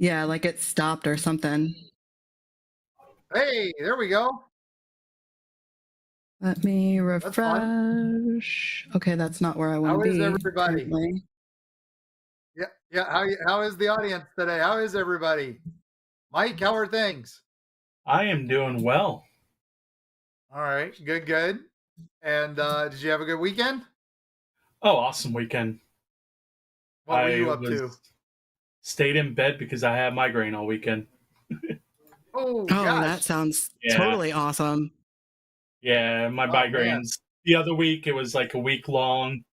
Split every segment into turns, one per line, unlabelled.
Yeah, like it stopped or something.
Hey, there we go.
Let me
That's fun.
refresh. Okay, that's not where I want to
How is
be
everybody?
currently.
Yeah, yeah. How is the audience today? How is everybody? Mike, how are things?
I am doing well.
All right, good, good. And did you have a good weekend?
Oh, awesome weekend.
What were
I
you up
was
to?
stayed in bed because I had migraine all weekend.
Oh
Oh, that
gosh.
sounds
Yeah.
totally awesome.
Yeah, my
Oh man.
migraines. The other week it was like a week long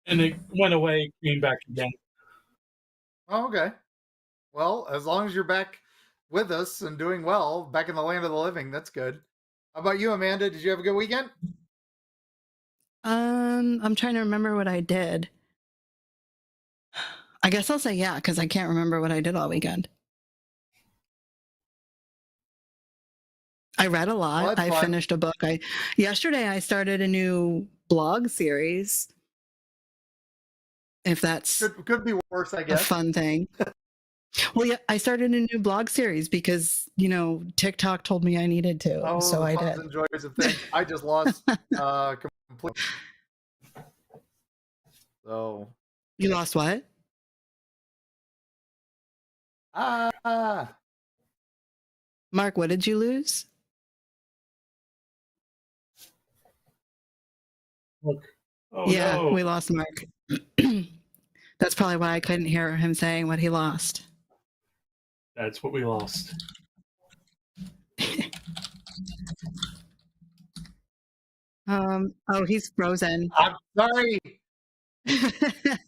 and it went away, came back again.
Oh, okay. Well, as long as you're back with us and doing well, back in the land of the living, that's good. How about you, Amanda? Did you have a good weekend?
I'm trying to remember what I did. I guess I'll say yeah, because I can't remember what I did all weekend. I read a
Well,
lot.
that's
I
fun.
finished a book. Yesterday I started a new blog series, if that's
Could be worse, I
a
guess.
fun thing. Well, yeah, I started a new blog series because, TikTok told me I needed to,
Oh,
so
the
I
funs
did.
and joys of things. I just lost completely. So
You lost what?
ah,
Mark, what did you lose?
Look. Oh
Yeah,
no.
we lost Mark. That's probably why I couldn't hear him saying what he lost.
That's what we lost.
Oh, he's frozen.
I'm sorry.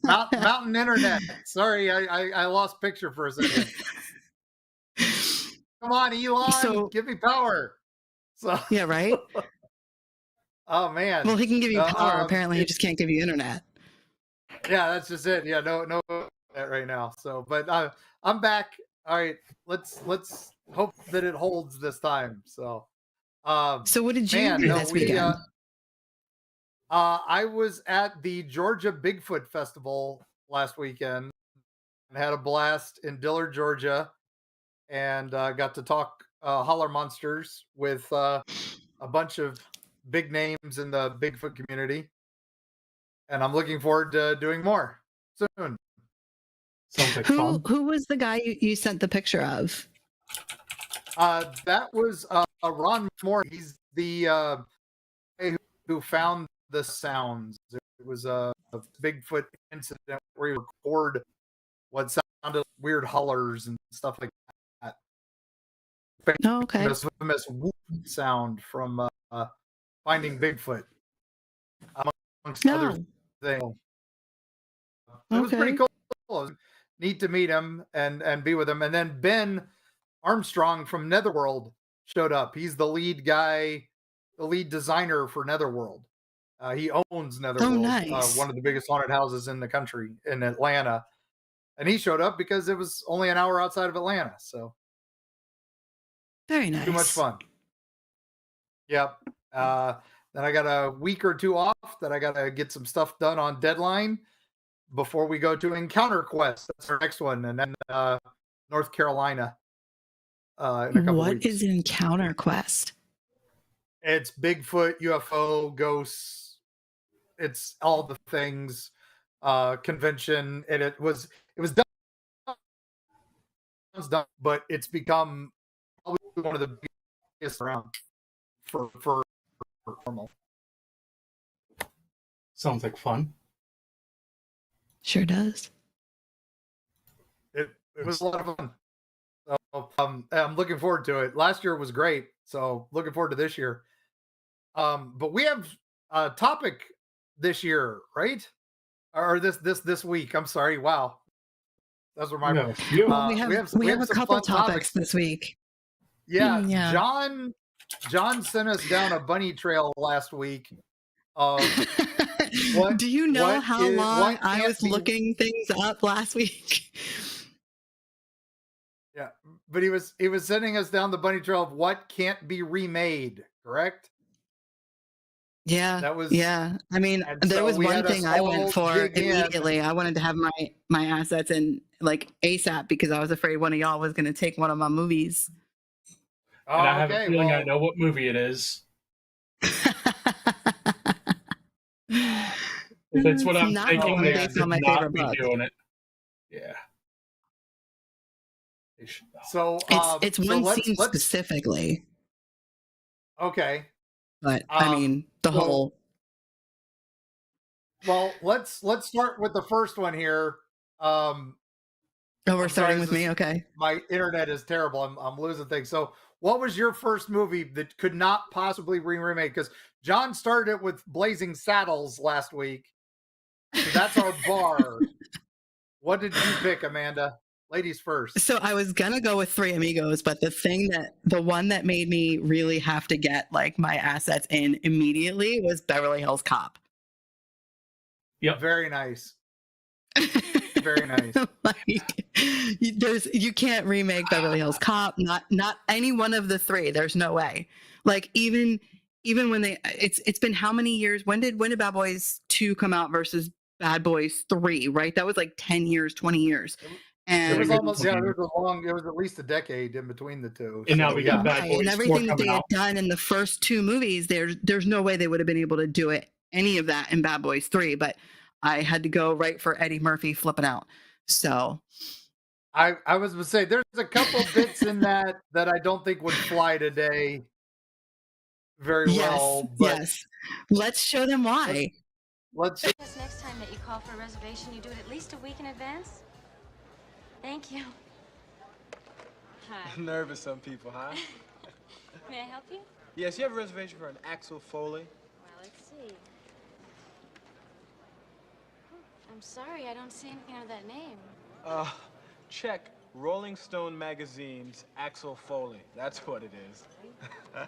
Mountain Internet. Sorry, I lost picture for a second. Come on, Elon,
So,
give me power. So,
yeah, right?
oh man.
Well, he can give you power. Apparently, he
It,
just can't give you internet.
yeah, that's just it. Yeah, no, that right now. So, but I'm back. All right, let's hope that it holds this time. So,
So, what did you
man,
do
no,
this weekend?
I was at the Georgia Bigfoot Festival last weekend and had a blast in Dillard, Georgia, and got to talk holler monsters with a bunch of big names in the Bigfoot community. And I'm looking forward to doing more soon.
Sounds like
Who
fun.
who was the guy you sent the picture of?
That was Ron Moore. He's the guy who found the sounds. It was a Bigfoot incident where he recorded what sounded like weird hollers and stuff like that.
Oh, okay.
Famous whoop sound from Finding Bigfoot, amongst other
No.
things. It was pretty
Okay.
cool. It was neat to meet him and be with him. And then Ben Armstrong from Netherworld showed up. He's the lead guy, the lead designer for Netherworld. He owns
Oh,
Netherworld,
nice.
one of the biggest haunted houses in the country in Atlanta. And he showed up because it was only an hour outside of Atlanta. So
Very
too much
nice.
fun. Yep. Then I got a week or two off that I got to get some stuff done on deadline before we go to Encounter Quest. That's our next one. And then North Carolina in a couple
What
weeks.
is Encounter Quest?
It's Bigfoot, UFO, ghosts. It's all the things. Convention, and it was done, but it's become probably one of the biggest around for normal.
Sounds like fun.
Sure does.
It was a lot of fun. So I'm looking forward to it. Last year was great, so looking forward to this year. But we have a topic this year, right? Or this week. I'm sorry. Wow, those were my.
We have a few.
Well, we
We
have
have
a
some
couple
fun
topics
topics.
this week.
Yeah,
Yeah.
John sent us down a bunny trail last week of
Do you know how long
what
I
can't
was
be.
looking things up last week?
Yeah, but he was sending us down the bunny trail of what can't be remade, correct?
Yeah.
That was,
Yeah. I mean,
and
there
so
was
we
one
had a
thing I went
small
for
dig in.
immediately. I wanted to have my assets in like ASAP because I was afraid one of y'all was going to take one of my movies.
And I
Oh,
have a
okay,
feeling I
well,
know what movie it is. If it's what
It's
I'm
not
Oh,
thinking,
one
they
man.
based on
should
my
not
favorite
be
book.
doing it. Yeah. They should not.
It's
so
one scene
let's
specifically,
okay.
but I mean the
So
whole.
well, let's start with the first one here.
Oh, we're
I'm sorry,
starting with me. Okay.
my internet is terrible. I'm losing things. So, what was your first movie that could not possibly be remade? Because John started it with Blazing Saddles last week, so that's our bar. What did you pick, Amanda? Ladies first.
So I was gonna go with Three Amigos, but the one that made me really have to get like my assets in immediately was Beverly Hills Cop.
Yep.
Very nice. Very nice.
Like, you can't remake Beverly Hills Cop. Not any one of the three. There's no way. Like even when it's been how many years? When did Bad Boys 2 come out versus Bad Boys 3? Right, that was like 10 years, 20 years.
It was
And
almost there was at least a decade in between the two.
And now
So,
we got Bad
right,
Boys
and
4
everything that
coming
they had
out.
done in the first two movies, there's no way they would have been able to do it any of that in Bad Boys 3. But I had to go right for Eddie Murphy flipping out. So
I was going to say there's a couple bits in that I don't think would fly today very well. But
yes. Let's show them why.
let's
Just next time that you call for a reservation, you do it at least a week in advance. Thank you. Hi.
Nervous, some people, huh?
May I help you?
Yes, you have a reservation for an Axel Foley?
Well, let's see. I'm sorry, I don't see anything under that name.
Check Rolling Stone Magazine's Axel Foley. That's what it is.
Okay.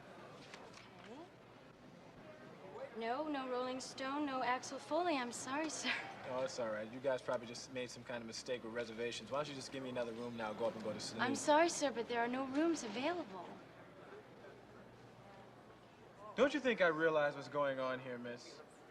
No Rolling Stone, no Axel Foley. I'm sorry, sir.
Oh, it's all right. You guys probably just made some kind of mistake with reservations. Why don't you just give me another room now, go up and go to sleep?
I'm sorry, sir, but there are no rooms available.
Don't you think I realize what's going on here, miss?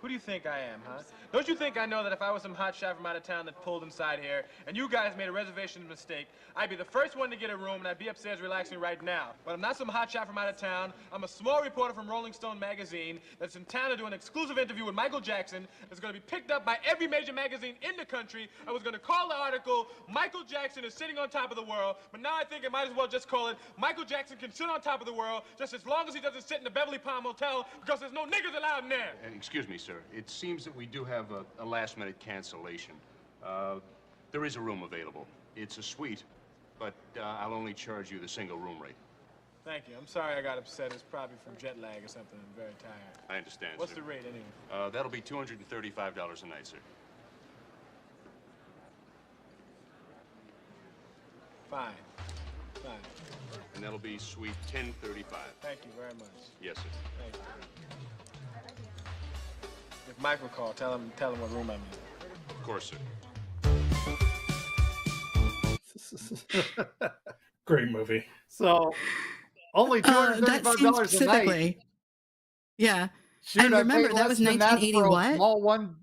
Who do you think I am, huh? Don't you think I know that if I was some hotshot from out of town that pulled inside here, and you guys made a reservation mistake, I'd be the first one to get a room, and I'd be upstairs relaxing right now. But I'm not some hotshot from out of town. I'm a small reporter from Rolling Stone magazine that's in town to do an exclusive interview with Michael Jackson that's going to be picked up by every major magazine in the country. I was going to call the article, Michael Jackson is sitting on top of the world, but now I think I might as well just call it, Michael Jackson can sit on top of the world just as long as he doesn't sit in the Beverly Palm Hotel, because there's no niggers allowed in there.
Excuse me, sir. It seems that we do have a last-minute cancellation. There is a room available. It's a suite, but I'll only charge you the single room rate.
Thank you. I'm sorry I got upset. It's probably from jet lag or something. I'm very tired.
I understand,
What's
sir.
the rate, anyway?
That'll be $235 a night, sir.
Fine. Fine.
And that'll be suite 1035.
Thank you very much.
Yes, sir.
Thank you. If Mike will call, tell him what room I'm in.
Of course, sir.
Great movie.
so only
That scene
$235 a night.
specifically. Yeah.
Shoot,
And
I
remember,
paid
that
less
was
than that
1980
for a
what?
small one.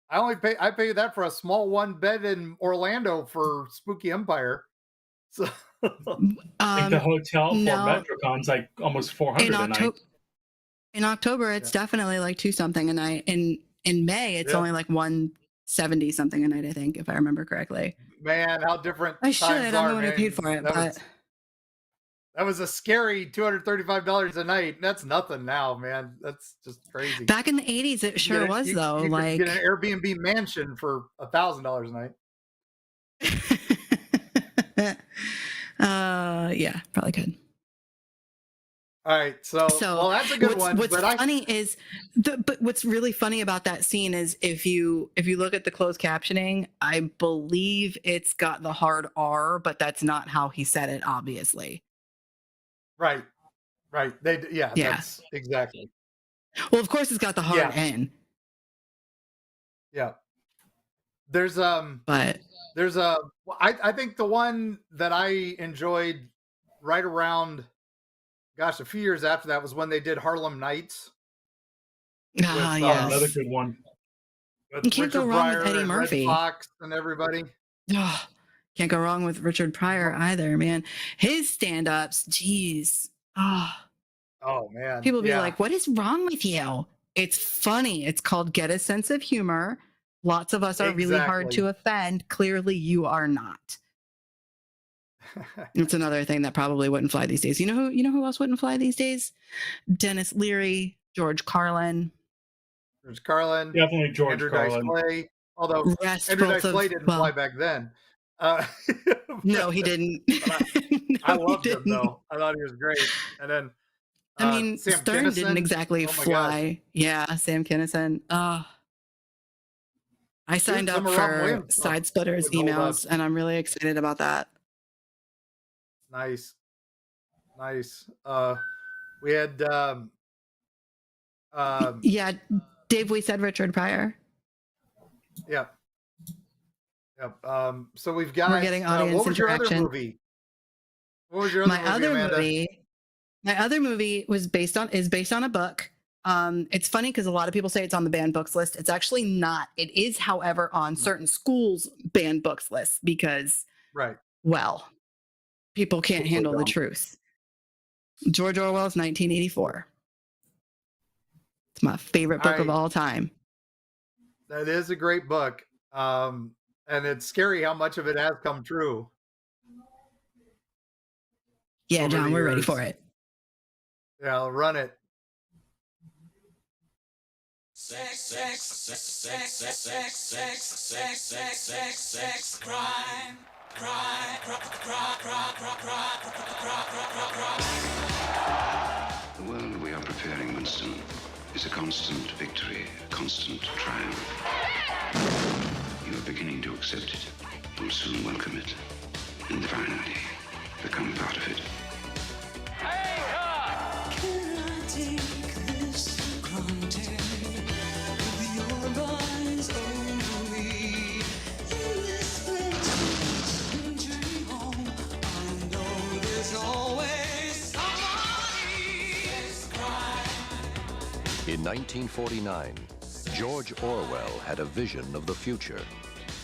I pay that for a small one bed in Orlando for Spooky Empire. So
I think the hotel for
no.
Metrocon's like almost 400 a night.
In October, it's definitely like 2 something a night. In May, it's only like 170 something a night, I think, if I remember correctly.
man, how different
I should.
times
I'm
are,
the one who
man.
paid for it, but
That was a scary $235 a night. That's nothing now, man. That's just crazy.
back in the 80s, it sure was, though.
You
Like,
could get an Airbnb mansion for $1,000 a night.
yeah, probably could.
All right, so well, that's a good one.
What's funny is, but what's really funny about that scene is if you look at the closed captioning, I believe it's got the hard R, but that's not how he said it, obviously.
Right. That's exactly.
Well, of course, it's got the hard N.
Yeah. There's
but
I think the one that I enjoyed right around, gosh, a few years after that was when they did Harlem Nights.
Ah,
with
Another
yes.
good one.
You can't go
Richard
wrong with
Pryor
Eddie
and Red
Murphy.
Fox and everybody.
Ugh, can't go wrong with Richard Pryor either, man. His stand-ups, geez. Ah,
Oh man,
people be
yeah,
like, "What is wrong with you?" It's funny. It's called Get a Sense of Humor. Lots of us are really hard
exactly.
to offend. Clearly, you are not. It's another thing that probably wouldn't fly these days. You know who else wouldn't fly these days? Dennis Leary, George Carlin.
There's Carlin,
Definitely George
Andrew Dice
Carlin.
Clay. Although
Rest
Andrew
both
Dice Clay
of,
didn't fly
well,
back then. Uh,
no, he didn't.
but I
No, he
loved him
didn't.
though. I thought he was great. And then
I mean,
Sam
Stern didn't
Kinison.
exactly
Oh my God,
fly. Yeah, Sam Kinison. I
dude,
signed
some
up
of Robin
for
Williams stuff
Side Splitters
would hold up.
emails, and I'm really excited about that.
Nice, nice. We had
Yeah, Dave, we said Richard Pryor.
yeah. Yep. So we've got.
We're getting audience
what was your other
interaction.
movie? What was your other
My
movie,
other
Amanda?
movie is based on a book. It's funny because a lot of people say it's on the banned books list. It's actually not. It is, however, on certain schools' banned books lists because,
Right.
well, people can't handle the truth. George Orwell's 1984. It's my favorite book of all time.
That is a great book. And it's scary how much of it has come true.
Yeah, John, we're ready for it.
Yeah, I'll run it.
The world we are preparing, Winston, is a constant victory, a constant triumph. You are beginning to accept it. You'll soon welcome it. And finally, become part of it.
Can I take this for granted? With your eyes over me, in this place, dream home, I know there's always somebody else crying.
In 1949, George Orwell had a vision of the future.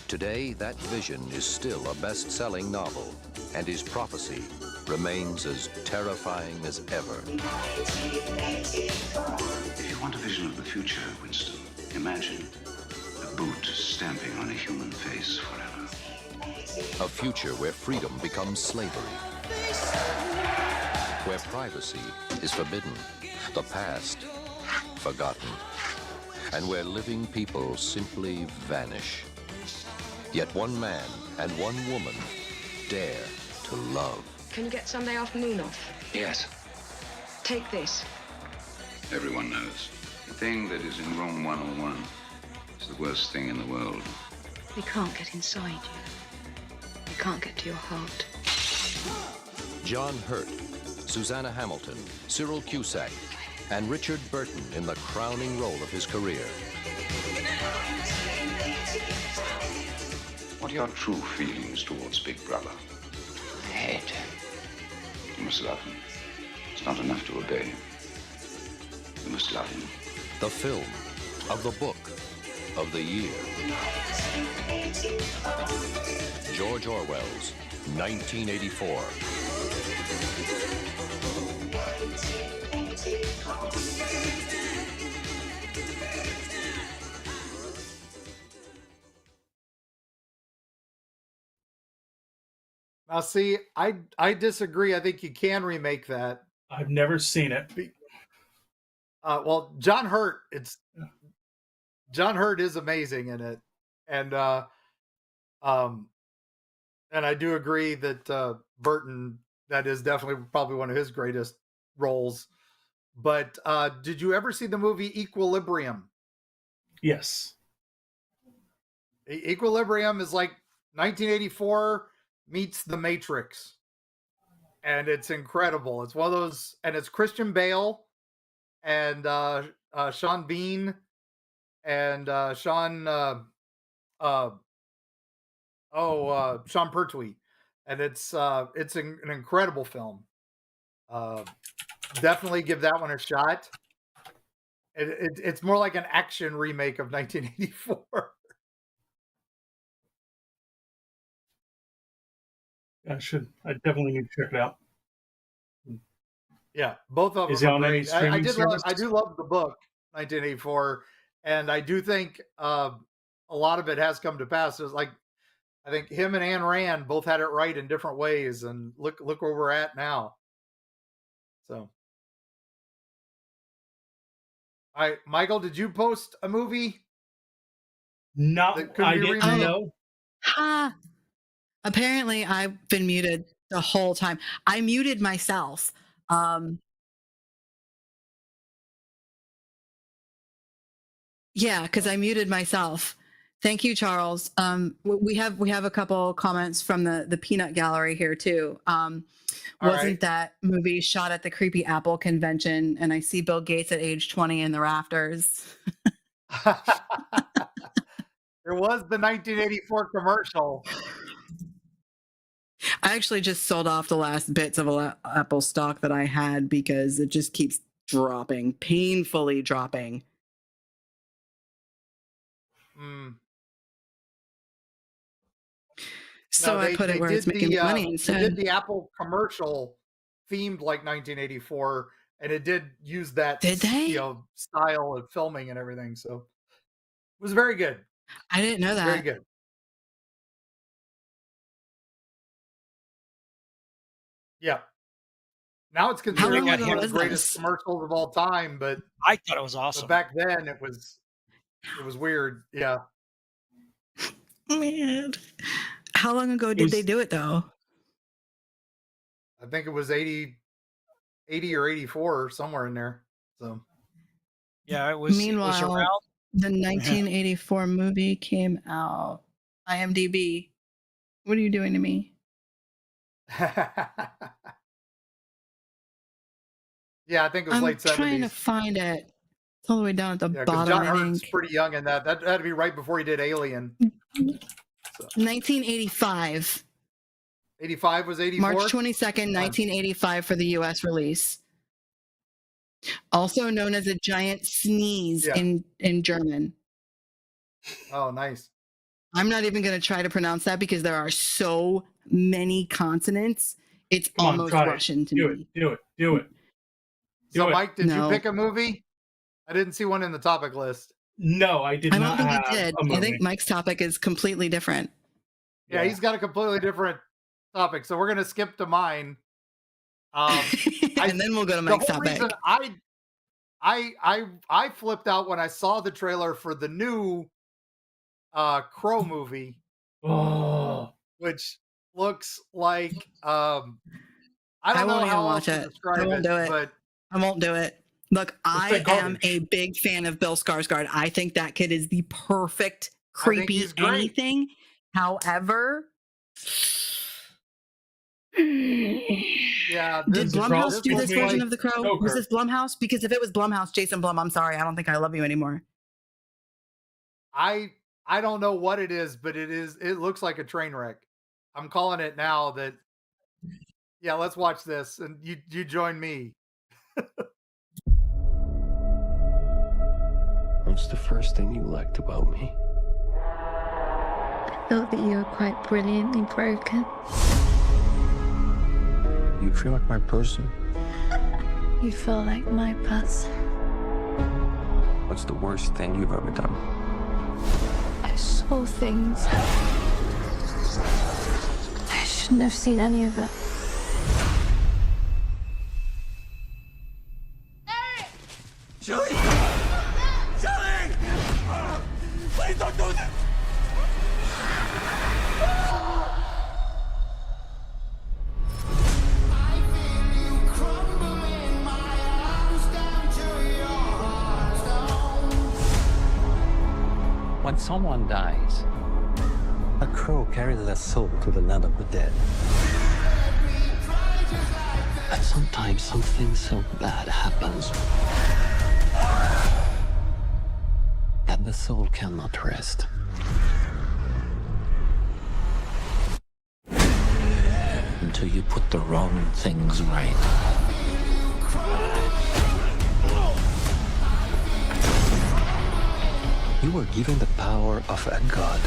Today, that vision is still a best-selling novel, and his prophecy remains as terrifying as ever.
If you want a vision of the future, Winston, imagine a boot stamping on a human face forever.
A future where freedom becomes slavery, where privacy is forbidden, the past forgotten, and where living people simply vanish. Yet one man and one woman dare to love.
Can you get Sunday afternoon off?
Yes.
Take this.
Everyone knows. The thing that is in Rome 101 is the worst thing in the world.
We can't get inside you. We can't get to your heart.
John Hurt, Susanna Hamilton, Cyril Cusack, and Richard Burton in the crowning role of his career.
What are your true feelings towards Big Brother? Hate. You must love him. It's not enough to obey him. You must love him.
The film of the book of the year. George Orwell's 1984.
Now, see, I disagree. I think you can remake that.
I've never seen it.
Well, John Hurt is amazing in it, and I do agree that Burton, that is definitely probably one of his greatest roles. But did you ever see the movie Equilibrium?
Yes.
Equilibrium is like 1984 meets The Matrix, and it's incredible. It's one of those, and it's Christian Bale and Sean Bean and Sean Pertwee, and it's an incredible film. Definitely give that one a shot. It's more like an action remake of 1984.
I definitely need to check it out.
Yeah, both of
Is
them
it
are
on any
great.
streaming service?
I do love the book 1984, and I do think a lot of it has come to pass. It's like I think him and Ayn Rand both had it right in different ways, and look where we're at now. So, all right, Michael, did you post a movie?
No,
That couldn't
I
be
didn't
remade?
know.
Ha! Apparently, I've been muted the whole time. I muted myself. Yeah, because I muted myself. Thank you, Charles. We have a couple comments from the peanut gallery here too. Wasn't
right.
that movie shot at the Creepy Apple convention? And I see Bill Gates at age 20 in the rafters.
There was the 1984 commercial.
I actually just sold off the last bits of Apple stock that I had because it just keeps dropping, painfully dropping. So I put it where it's making money
They
instead.
did the Apple commercial themed like 1984, and it did use that style of filming and everything. So it was very good.
I didn't know that.
Very good. Yeah. Now it's considered like one of the greatest commercials of all time, but
I thought it was awesome.
But back then it was weird. Yeah.
Man. How long ago did they do it though?
I think it was 80 or 84 or somewhere in there. So
yeah, it was.
Meanwhile,
it was around.
The 1984 movie came out. IMDb. What are you doing to me?
Yeah, I think it was late 70s.
I'm trying to find it. It's all the way down at the bottom.
John
I
Hurt's
think.
pretty young in that. That had to be right before he did Alien.
1985.
85 was 84?
March 22nd, 1985 for the US release. Also known as a giant sneeze in German.
Oh, nice.
I'm not even going to try to pronounce that because there are so many consonants. It's almost Russian to me.
Do it.
So, Mike, did you pick a movie? I didn't see one in the topic list.
No, I did not.
I don't think you did. I think Mike's topic is completely different.
Yeah, he's got a completely different topic. So we're going to skip to mine.
And then we'll go to Mike's topic.
I flipped out when I saw the trailer for the new Crow movie, which looks like I don't know how else to describe it, but
I won't do it. Look, I am a big fan of Bill Skarsgård. I think that kid is the perfect creepy anything. However,
yeah,
did Blumhouse do this version of the Crow? Was this Blumhouse? Because if it was Blumhouse, Jason Blum, I'm sorry, I don't think I love you anymore.
I don't know what it is, but it looks like a train wreck. I'm calling it now. That yeah, let's watch this, and you join me.
What's the first thing you liked about me?
I thought that you were quite brilliantly broken.
You feel like my person?
You feel like my person.
What's the worst thing you've ever done?
I saw things. I shouldn't have seen any of it.
Julie! Julie! Please don't do this!
When someone dies, a crow carries their soul to the land of the dead. And sometimes something so bad happens that the soul cannot rest. Until you put the wrong things right. You were given the power of a god.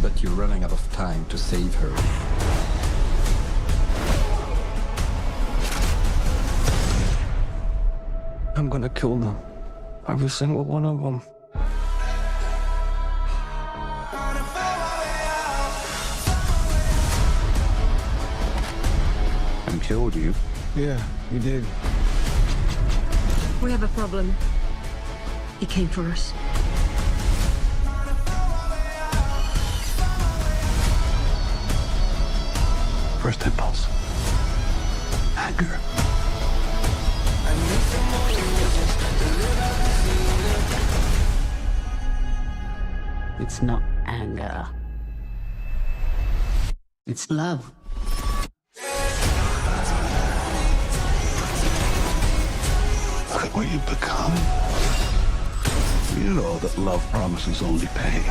But you're running out of time to save her. I'm gonna kill them. Every single one of them.
And killed you?
Yeah, you did.
We have a problem. He came for us.
First impulse. Anger.
It's not anger. It's love.
Look at what you've become. You know that love promises only pain.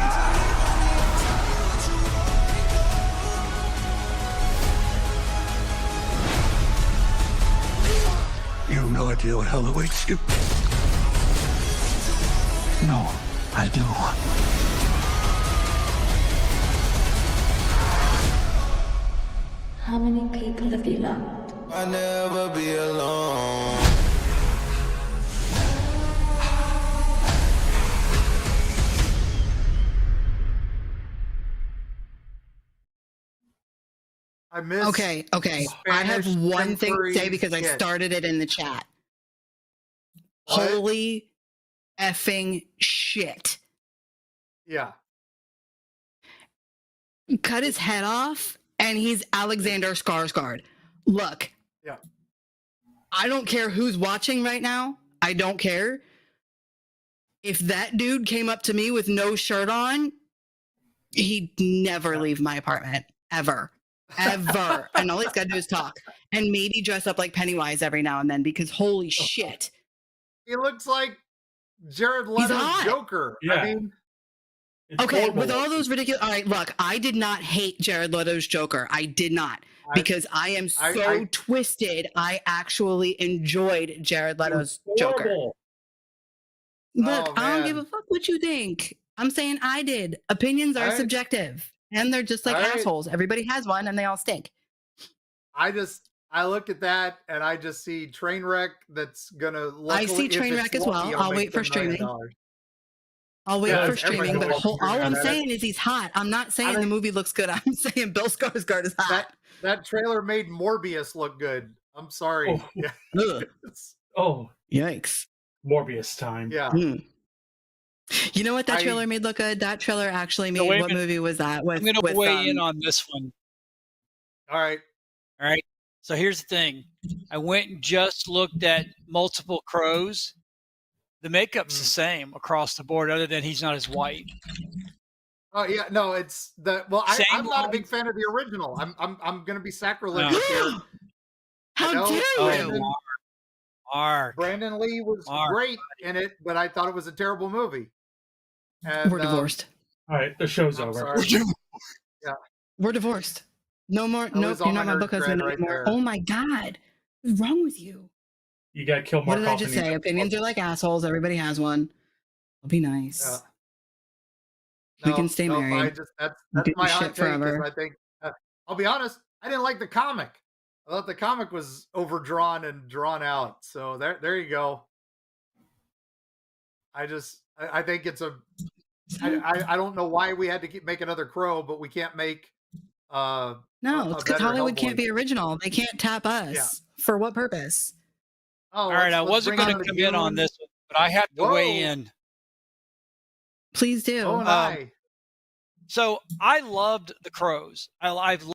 You have no idea what hell awaits you.
No, I do.
How many people have you loved?
I'll never be alone.
I miss.
Okay. I have
Spanish
one thing to say
temporary
because I
shit.
started it in the chat.
What?
Holy effing shit.
Yeah.
Cut his head off and he's Alexander Skarsgård. Look.
Yeah.
I don't care who's watching right now. I don't care. If that dude came up to me with no shirt on, he'd never leave my apartment. Ever. Ever. And all he's got to do is talk. And maybe dress up like Pennywise every now and then because holy shit.
He looks like Jared
He's
Leto's
hot.
Joker.
Yeah.
I mean,
It's
Okay,
horrible.
with all those ridiculous. All right, look, I did not hate Jared Leto's Joker. I did not because I am so twisted. I actually enjoyed Jared Leto's Joker.
Horrible.
Look,
Oh,
I don't give
man.
a fuck what you think. I'm saying I did. Opinions are
All right.
subjective, and they're just like
All right.
assholes. Everybody has one, and they all stink.
I look at that and I just see Trainwreck that's gonna.
I see Trainwreck as well. I'll wait for streaming. I'll wait
Yeah,
for
everybody
streaming, but
loves
all I'm
that.
saying is he's hot. I'm not saying the movie looks good. I'm saying Bill Skarsgård is hot.
That trailer made Morbius look good. I'm sorry.
Oh.
Yeah.
Ugh.
Oh,
Yikes.
Morbius time.
Yeah.
You know what that
I-
trailer made look good? That trailer actually made.
wait a
What
minute.
movie was that? With,
I'm going to
with,
weigh in on this one.
All right.
All right. So here's the thing. I went and just looked at Multiple Crows. The makeup's the same across the board, other than he's not as white.
Oh yeah, no, it's the well.
Same
I'm not a
one.
big fan of the original. I'm going to be sacrilegious here.
How
know,
dare
Brandon-
you?
Mark.
Brandon Lee was
Mark.
great in it, but I thought it was a terrible movie. And,
We're divorced.
All right, the show's
I'm
over.
sorry.
We're divorced. No more.
That
No,
was
you're
all
not
my
my
nerd
book husband
cred right
anymore.
there.
Oh my god, what's wrong with you?
You got to kill
What
Mark
did I
off
just
and
say?
you-
Opinions are like assholes. Everybody has one. I'll be nice.
Yeah.
We can stay
I
married.
just that's
Do
my
shit
hot take. Is
forever.
I think I'll be honest. I didn't like the comic. I thought the comic was overdrawn and drawn out. So there you go. I think it's a. I don't know why we had to make another Crow, but we can't make.
No,
a
it's because
better
Hollywood can't
Hellboy.
be original. They can't tap us.
Yeah.
For what purpose?
Oh,
All right. I wasn't going to come in on this one, but I have to weigh in.
Please do.
Oh, and I.
So I loved The Crows. I love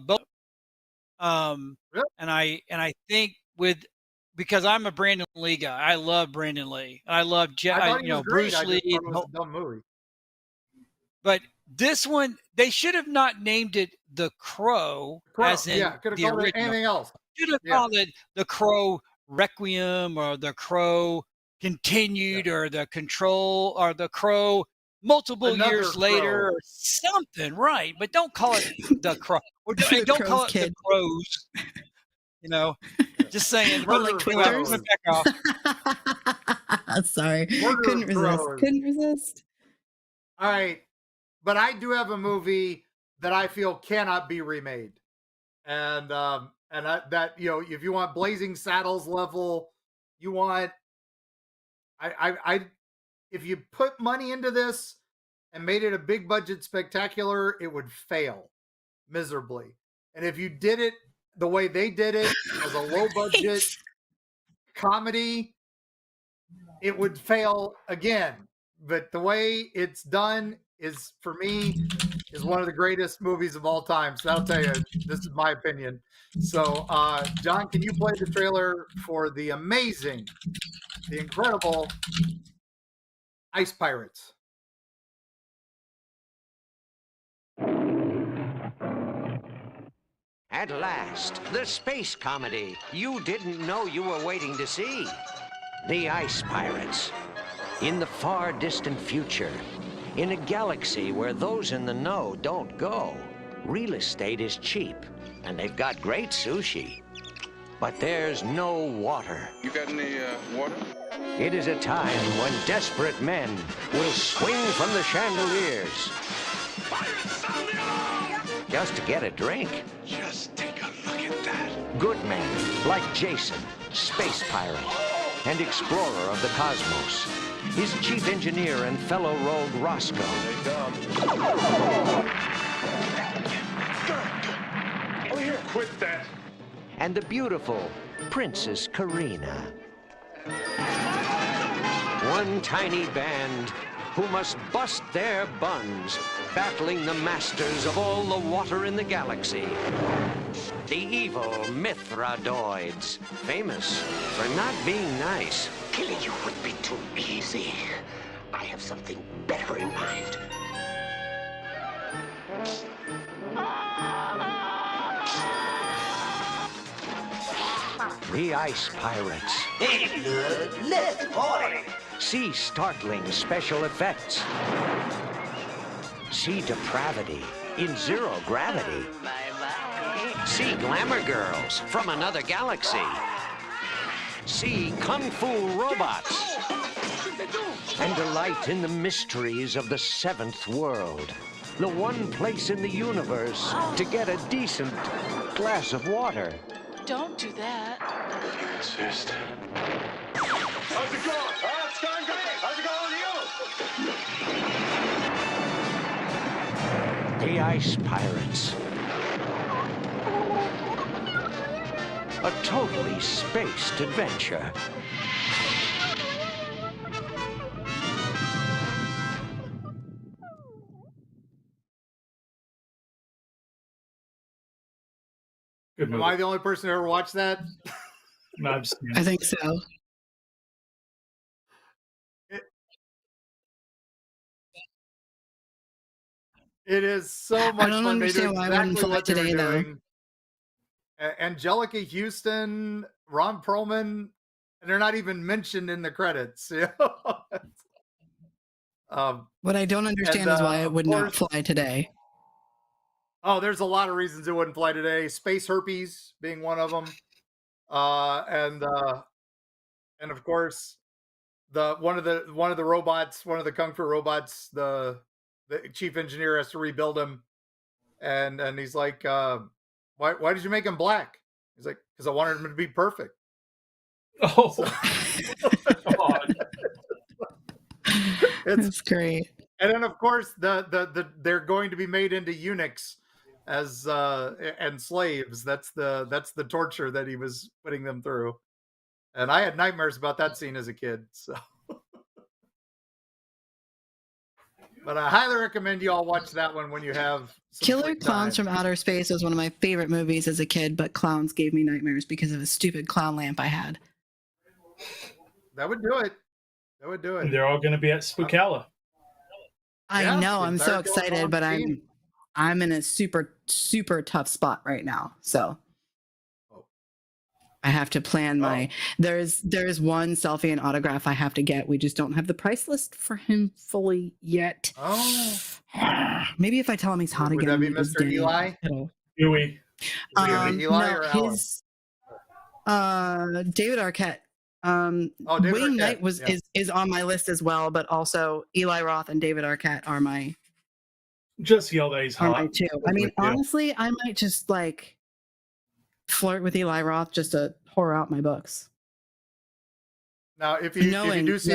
both. And I think because I'm a Brandon Lee guy. I love Brandon Lee. I love
I thought he was great.
Bruce
I
Lee.
just thought it was a dumb movie.
But this one, they should have not named it The Crow, as in
could have
the
called it
original.
anything else.
Should have called it The Crow Requiem or The Crow Continued or The Control or The Crow multiple
Another
years later
Crow.
or something, right? But don't call it The Crow. Or
The
don't call
Crow's
it
Kid.
The Crows. You know, just saying.
Or like
Anyway, I'm
Twitters.
gonna back off.
Sorry,
Murder
couldn't resist.
Bros.
Couldn't resist.
All right, but I do have a movie that I feel cannot be remade, and that if you want Blazing Saddles level, you want if you put money into this and made it a big budget spectacular, it would fail miserably. And if you did it the way they did it as a low budget comedy, it would fail again. But the way it's done is, for me, is one of the greatest movies of all time. So I'll tell you, this is my opinion. So, John, can you play the trailer for the incredible Ice Pirates?
At last, the space comedy you didn't know you were waiting to see. The Ice Pirates. In the far distant future, in a galaxy where those in the know don't go, real estate is cheap, and they've got great sushi. But there's no water.
You got any water?
It is a time when desperate men will swing from the chandeliers just to get a drink.
Just take a look at that.
Good men like Jason, space pirate and explorer of the cosmos. His chief engineer and fellow rogue Roscoe.
Oh, here, quit that.
And the beautiful Princess Karina. One tiny band who must bust their buns, battling the masters of all the water in the galaxy. The evil Mithradoids, famous for not being nice.
Killing you would be too easy. I have something better in mind.
The Ice Pirates.
Let's party.
See startling special effects. See depravity in zero gravity. See glamour girls from another galaxy. See kung fu robots. And delight in the mysteries of the seventh world. The one place in the universe to get a decent glass of water.
Don't do that.
Insist. How's it going? Oh, it's going great. How's it going with you?
The Ice Pirates. A totally spaced adventure.
Good
Am
movie.
I the only person who ever watched that?
No, I've seen it.
I think so.
It is so much
I don't
fun. They do
understand why I wouldn't
exactly
fly
what they were
today, though.
doing. Angelica Houston, Ron Perlman, and they're not even mentioned in the credits.
What I don't understand is why it would not fly today.
Oh, there's a lot of reasons it wouldn't fly today. Space herpes being one of them, and of course, one of the robots, one of the kung fu robots, the chief engineer has to rebuild him, and he's like, why did you make him black? He's like, because I wanted him to be perfect.
Oh,
It's great.
And then of course they're going to be made into eunuchs as and slaves. That's the torture that he was putting them through. And I had nightmares about that scene as a kid. So but I highly recommend you all watch that one when you have some
Killer
free
Clowns
time.
from Outer Space was one of my favorite movies as a kid, but clowns gave me nightmares because of a stupid clown lamp I had.
That would do it. That would do it.
They're all going to be at Spookala.
I
Yeah,
know,
the
I'm so
entire Killer
excited,
Clowns
but
team.
I'm in a super tough spot right now. So I have to plan my there's one selfie and autograph I have to get. We just don't have the price list for him fully yet.
Oh.
Maybe if I tell him he's hot
Would
again.
that be
maybe it's
Mr.
Danny.
Eli?
Huey.
Eli
No,
or Alan?
David Arquette.
David
Wayne
Arquette,
Knight
yeah.
is on my list as well, but also Eli Roth and David Arquette are my
Just yell that he's hot.
two. I mean, honestly, I might just like flirt with Eli Roth just to whore out my books.
Now, if you do see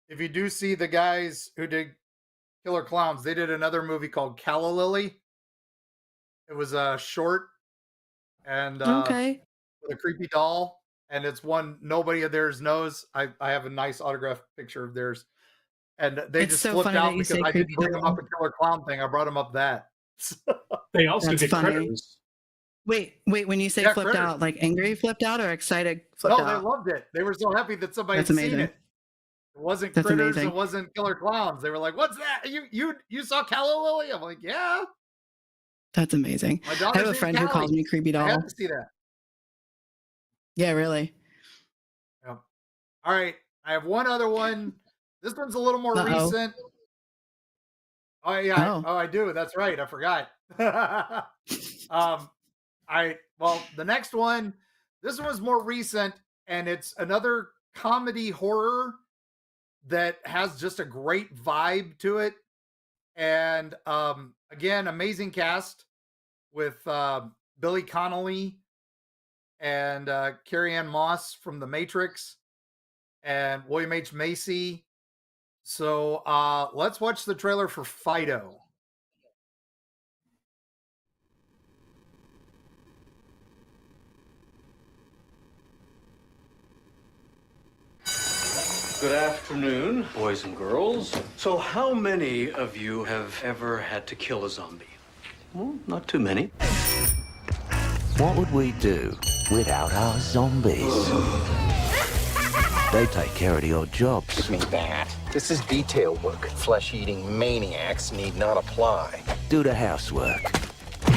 if you do see the guys who did Killer Clowns, they did another movie called Calla Lily. It was a short and
Okay.
with a creepy doll, and it's one nobody of theirs knows. I have a nice autographed picture of theirs, and they
It's
just
so
flipped
funny
out
that you
because
say
I didn't
creepy
bring them
doll.
up a Killer Clown thing. I brought them up that.
They also
That's
did
funny.
Critters.
Wait, when you say
Yeah,
flipped
Critters.
out, like angry flipped out or excited flipped
No, they
out?
loved it. They were so happy that somebody
That's
had seen
amazing.
it. It wasn't
That's
Critters.
amazing.
It wasn't Killer Clowns. They were like, "What's that? You saw Calla Lily?" I'm like, "Yeah."
That's amazing.
My
I
daughter's
have a
named
friend who
Callie.
calls me creepy
I
doll.
had to see that.
Yeah, really.
Yep. All right, I have one other one. This one's a little more recent. Oh yeah, I do. That's right. I forgot. The next one. This one was more recent, and it's another comedy horror that has just a great vibe to it. And again, amazing cast with Billy Connolly and Carrie Ann Moss from The Matrix and William H. Macy. So let's watch the trailer for Fido.
Good afternoon, boys and girls. So how many of you have ever had to kill a zombie? Well, not too many.
What would we do without our zombies? They take care of the odd jobs.
Give me that. This is detail work. Flesh-eating maniacs need not apply.
Do the housework.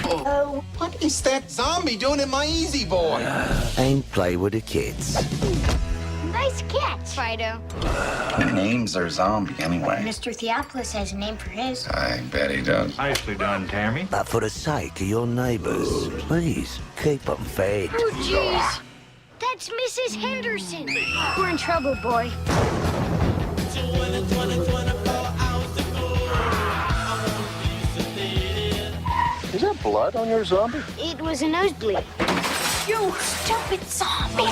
Oh, what is that zombie doing in my easy boy?
And play with the kids.
Nice catch, Fido.
Names are zombie anyway.
Mr. Theopolis has a name for his.
I bet he does.
Nicely done, Tammy. But for the sake of your neighbors, please keep them fed.
Oh, jeez. That's Mrs. Henderson. We're in trouble, boy.
Is there blood on your zombie?
It was a nosebleed. You stupid zombie.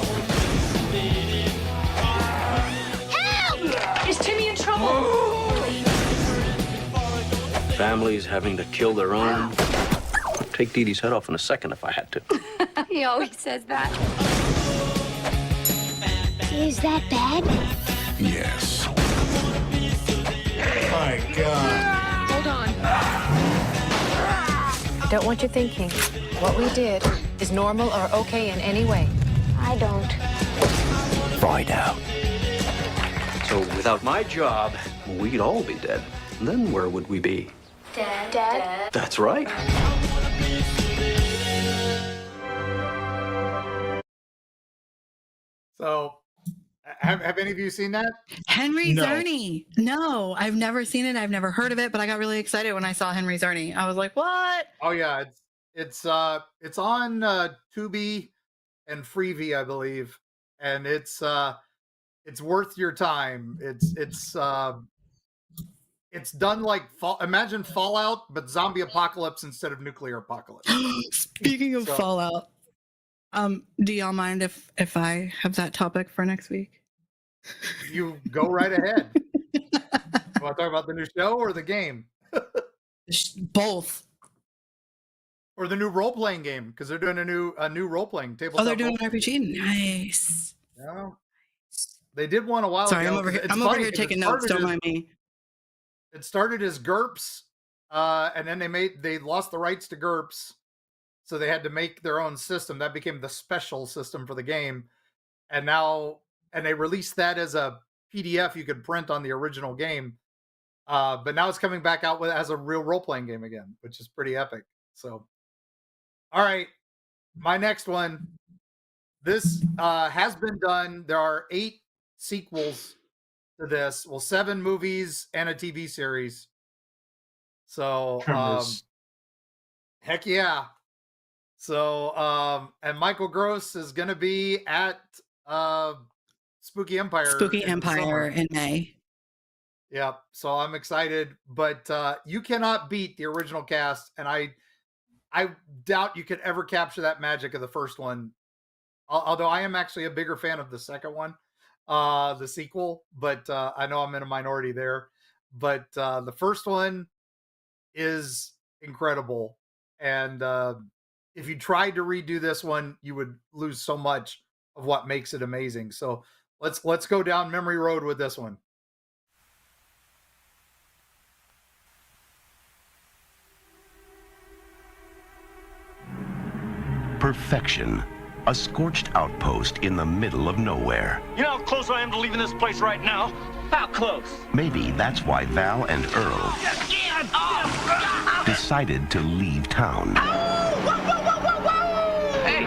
Help! Is Timmy in trouble?
Families having to kill their own. I'd take Dee Dee's head off in a second if I had to.
He always says that. Is that bad?
Yes. My God.
Hold on. I don't want you thinking what we did is normal or okay in any way.
I don't.
Fido.
So without my job, we'd all be dead. And then where would we be?
Dad?
That's right.
So, have any of you seen that?
Henry
No.
Czerny. No, I've never seen it. I've never heard of it, but I got really excited when I saw Henry Czerny. I was like, "What?"
Oh yeah, it's on Tubi and Freevee, I believe, and it's worth your time. It's done like imagine Fallout, but zombie apocalypse instead of nuclear apocalypse.
Speaking of
So-
Fallout, do y'all mind if I have that topic for next week?
You go right ahead. You want to talk about the new show or the game?
Both.
Or the new role playing game because they're doing a new role playing table.
Oh, they're doing an RPG. Nice.
Yeah. They did one a while
Sorry,
ago.
I'm over here.
It's
I'm over
funny
here
'cause it
taking notes.
started
Don't
as-
mind me.
It started as GURPS, and then they lost the rights to GURPS, so they had to make their own system. That became the special system for the game, and they released that as a PDF you could print on the original game. But now it's coming back out as a real role playing game again, which is pretty epic. So, all right, my next one. This has been done. There are 8 sequels to this. Well, 7 movies and a TV series. So,
Tremors.
heck yeah. So, and Michael Gross is going to be at Spooky Empire.
Spooky
in the summer.
Empire in May.
Yeah, so I'm excited, but you cannot beat the original cast, and I doubt you could ever capture that magic of the first one. Although I am actually a bigger fan of the second one, the sequel, but I know I'm in a minority there. But the first one is incredible, and if you tried to redo this one, you would lose so much of what makes it amazing. So let's go down memory road with this one.
Perfection. A scorched outpost in the middle of nowhere.
You know how close I am to leaving this place right now? How close?
Maybe that's why Val and Earl decided to leave town.
Hey,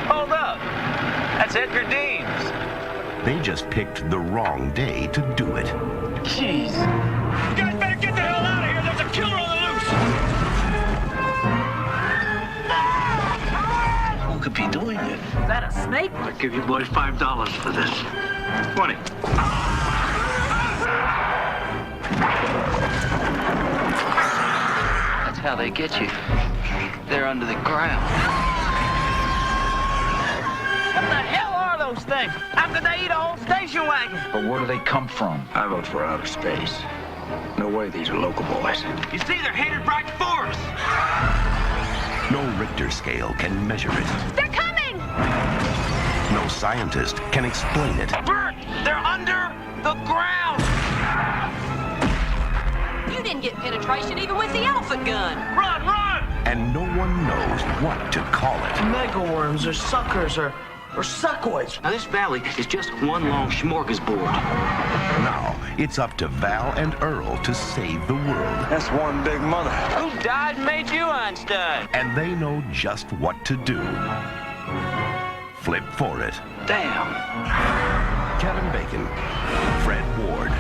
hold up. That's Edgar Deems.
They just picked the wrong day to do it.
Jeez. You guys better get the hell out of here. There's a killer on the loose.
Who could be doing it?
Is that a snake?
I'll give you boys $5 for this.
20.
That's how they get you. They're under the ground.
What the hell are those things? How could they eat a whole station wagon?
But where do they come from? I vote for outer space. No way these are local boys.
You see, they're headed right for us.
No Richter scale can measure it.
They're coming!
No scientist can explain it.
Bert, they're under the ground.
You didn't get penetration even with the elephant gun.
Run, run!
And no one knows what to call it.
Megaworms or suckers or suckoids.
Now, this valley is just one long smorgasbord.
Now, it's up to Val and Earl to save the world.
That's one big mother.
Who died and made you Einstein?
And they know just what to do. Flip for it.
Damn.
Kevin Bacon, Fred Ward,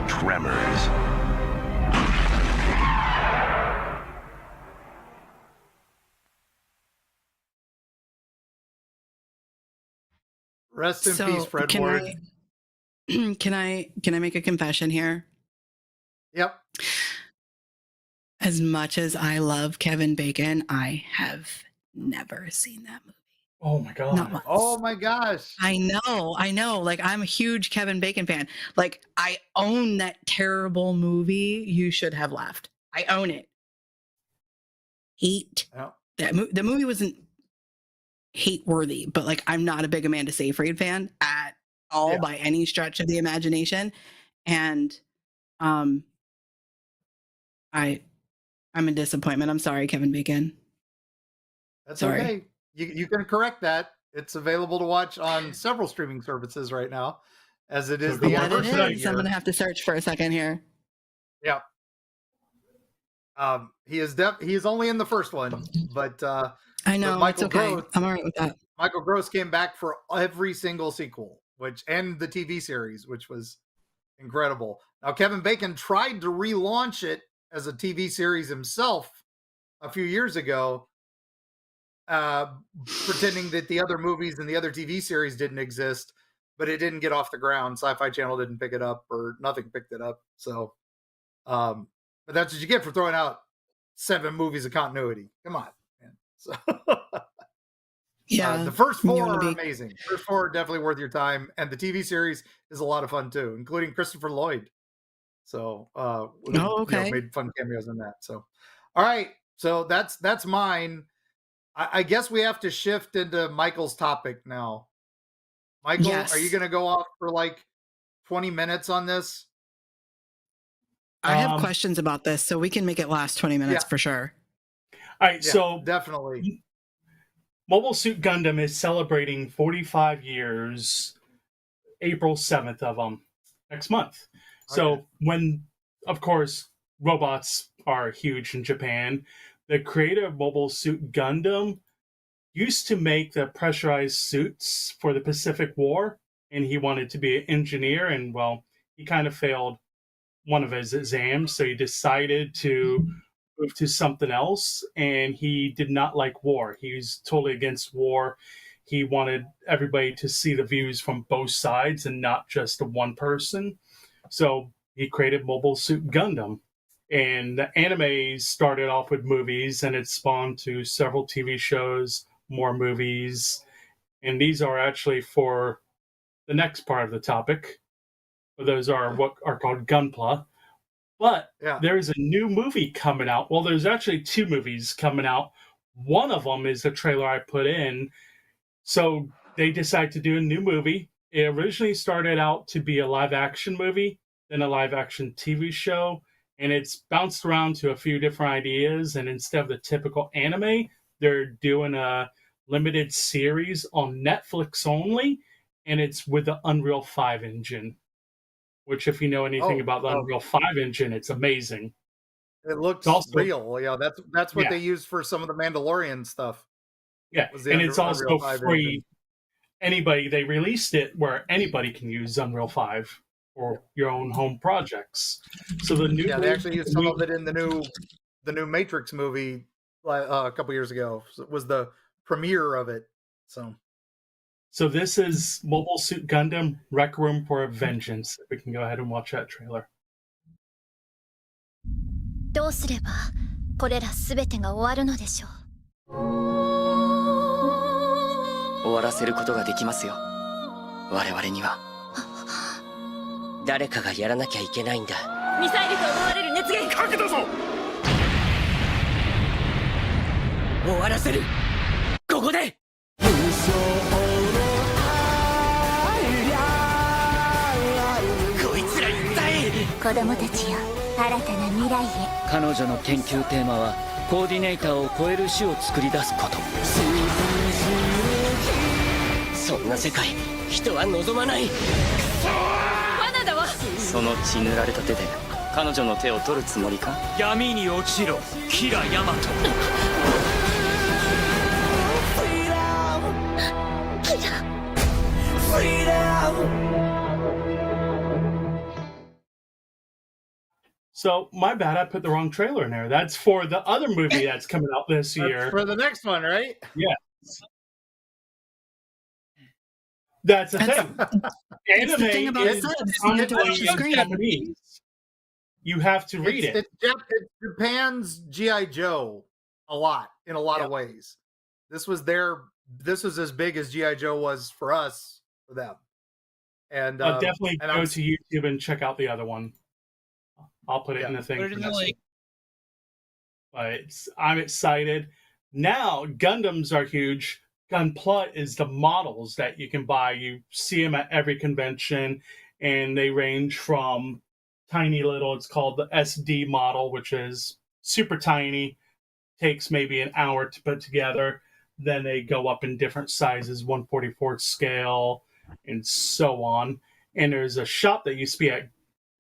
Tremors.
Rest in peace, Fred Ward.
Can I make a confession here?
Yep.
As much as I love Kevin Bacon, I have never seen that movie.
Oh my god.
Not once.
Oh my gosh.
I know. Like, I'm a huge Kevin Bacon fan. Like, I own that terrible movie, You Should Have Left. I own it. Hate.
Yeah.
The movie wasn't hate worthy, but like, I'm not a big Amanda Seyfried fan at all by any stretch of the imagination. And I'm a disappointment. I'm sorry, Kevin Bacon.
That's
Sorry.
okay. You can correct that. It's available to watch on several streaming services right now, as it is the anniversary year.
I'm gonna have to search for a second here.
Yeah. He is only in the first one, but
I know it's okay.
Gross,
I'm all right with that.
Michael Gross came back for every single sequel, and the TV series, which was incredible. Now, Kevin Bacon tried to relaunch it as a TV series himself a few years ago, pretending that the other movies and the other TV series didn't exist, but it didn't get off the ground. Sci-Fi Channel didn't pick it up, or nothing picked it up. So, but that's what you get for throwing out 7 movies of continuity. Come on, man. So,
yeah,
the first 4 are amazing. First 4 are definitely worth your time, and the TV series is a lot of fun too, including Christopher Lloyd. So, made fun cameos in that. So, all right, so that's mine. I guess we have to shift into Michael's topic now. Michael,
Yes.
Are you going to go off for like 20 minutes on this?
I have questions about this, so we can make it last 20 minutes for sure.
All right, so
definitely.
Mobile Suit Gundam is celebrating 45 years, April 7th of next month. So when, of course, robots are huge in Japan, the creator of Mobile Suit Gundam used to make the pressurized suits for the Pacific War, and he wanted to be an engineer, and well, he kind of failed one of his exams, so he decided to moved to something else, and he did not like war. He's totally against war. He wanted everybody to see the views from both sides and not just one person. So he created Mobile Suit Gundam. And the anime started off with movies, and it spawned to several TV shows, more movies. And these are actually for the next part of the topic. Those are what are called Gunpla. But there's a new movie coming out. Well, there's actually two movies coming out. One of them is the trailer I put in. So they decided to do a new movie. It originally started out to be a live-action movie, then a live-action TV show, and it's bounced around to a few different ideas. And instead of the typical anime, they're doing a limited series on Netflix only, and it's with the Unreal 5 engine. Which, if you know anything about the Unreal 5 engine, it's amazing.
It looks also real. Yeah, that's what they use for some of the Mandalorian stuff.
Yeah, and it's also free. Anybody, they released it where anybody can use Unreal 5 for your own home projects. So the new
they actually used some of it in the new Matrix movie a couple years ago. So it was the premiere of it.
So this is Mobile Suit Gundam Rec Room for Vengeance. We can go ahead and watch that trailer.
どうすればこれらすべてが終わるのでしょう。
終わらせることができますよ。我々には。誰かがやらなきゃいけないんだ。
ミサイルと思われる熱源
核だぞ。終わらせる。ここで。
子供たちよ、新たな未来へ。
彼女の研究テーマはコーディネーターを超える種を作り出すこと。そんな世界、人は望まない。
ワナだわ。
その血塗られた手で彼女の手を取るつもりか。闇に落ちろ、キラヤマト。
So, my bad, I put the wrong trailer in there. That's for the other movie that's coming out this year.
For the next one, right?
Yes. That's the thing. Anime
the thing about
is
Japanese.
You have to read it.
It's Japan's G.I. Joe a lot, in a lot of ways. This was as big as G.I. Joe was for us, for them. And
definitely go to YouTube and check out the other one. I'll put it in the thing.
Put it in the link.
But I'm excited. Now, Gundams are huge. Gunpla is the models that you can buy. You see them at every convention, and they range from tiny little, it's called the SD model, which is super tiny, takes maybe an hour to put together. Then they go up in different sizes, 1/44 scale, and so on. And there's a shop that used to be at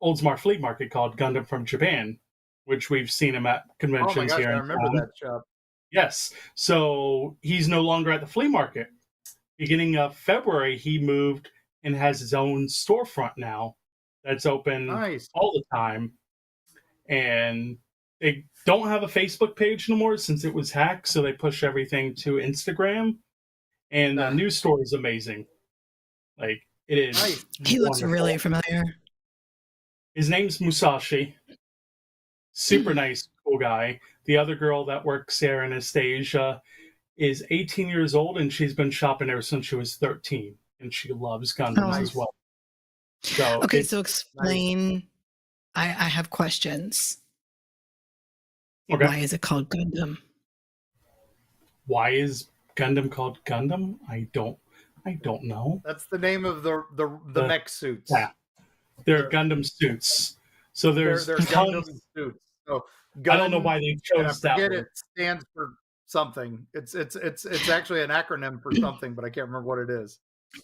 Oldsmar Flea Market called Gundam from Japan, which we've seen him at conventions
oh my gosh,
here.
I remember that shop.
Yes. So he's no longer at the flea market. Beginning of February, he moved and has his own storefront now that's open all the time. And they don't have a Facebook page no more since it was hacked, so they push everything to Instagram. And the new store is amazing. Like, it is.
Nice. He looks really familiar.
His name's Musashi. Super nice, cool guy. The other girl that works there, Anastasia, is 18 years old, and she's been shopping ever since she was 13. And she loves Gundams as well. So
okay, so explain. Nice. I have questions.
Okay.
Why is it called Gundam?
Why is Gundam called Gundam? I don't know.
That's the name of the mech suits.
Yeah. They're Gundam suits. So there's
they're Gundam suits. So
I don't know why they chose that.
It stands for something. It's actually an acronym for something, but I can't remember what it is.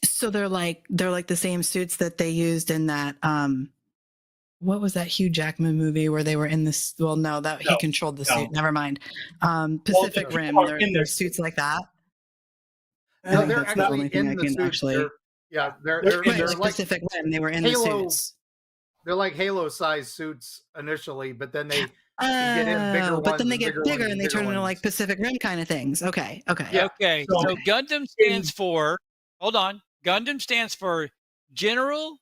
So they're like the same suits that they used in that what was that Hugh Jackman movie where they were in this? Well, no, he controlled the suit. Never mind. Pacific Rim. They're in their suits like that.
No, they're actually in the suits. They're like
Pacific Rim. They were in the suits.
They're like Halo-sized suits initially, but then they get in bigger
Oh, but
ones
then they
and
get
bigger
bigger
ones
and they
bigger
turn into
ones.
like Pacific Rim kind of things. Okay.
Yeah.
Okay.
So-
So Gundam stands for, hold on. Gundam stands for General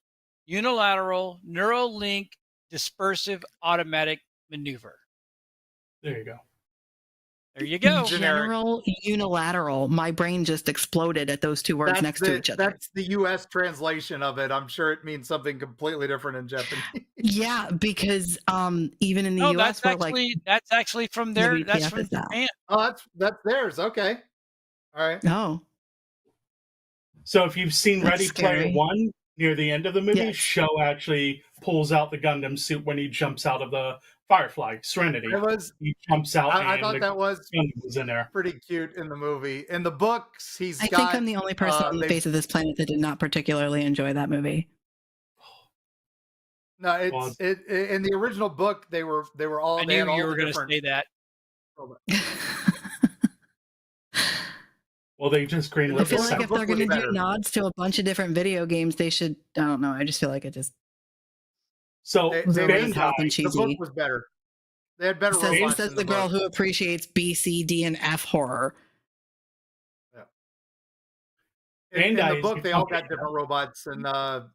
Unilateral Neuralink Dispersive Automatic Maneuver.
There you go.
There you go.
General unilateral. My brain just exploded at those two words next to each other.
That's the U.S. translation of it. I'm sure it means something completely different in Japanese.
Yeah, because even in the
No,
US,
that's
we're like
actually from there. That's
WTF
from
is that?
Japan.
Oh, that's theirs. Okay. All right.
Oh,
So if you've seen
That's
Ready Player
scary.
One, near the end of the movie,
Yes.
Sho actually pulls out the Gundam suit when he jumps out of the Firefly Serenity. He jumps out
I
and
thought
the
that was
Gundam was in there.
pretty cute in the movie. In the books,
I think I'm the only person on the
they-
face of this planet that did not particularly enjoy that movie.
No, it's in the original book. They were all.
I
they had
knew
all
you
the
were going to
different-
say that.
Well, they just greenlit
I feel
the
like if
second.
they're going to do nods to a bunch of different video games, they should. I don't know. I just feel like it just.
So
was over the
Bandai,
top and
The
cheesy.
book was better. They had better
Says,
robots
says
in
the girl
book.
who appreciates B, C, D, and F horror.
In the
Bandai is
book, they all
becoming-
got different robots, and I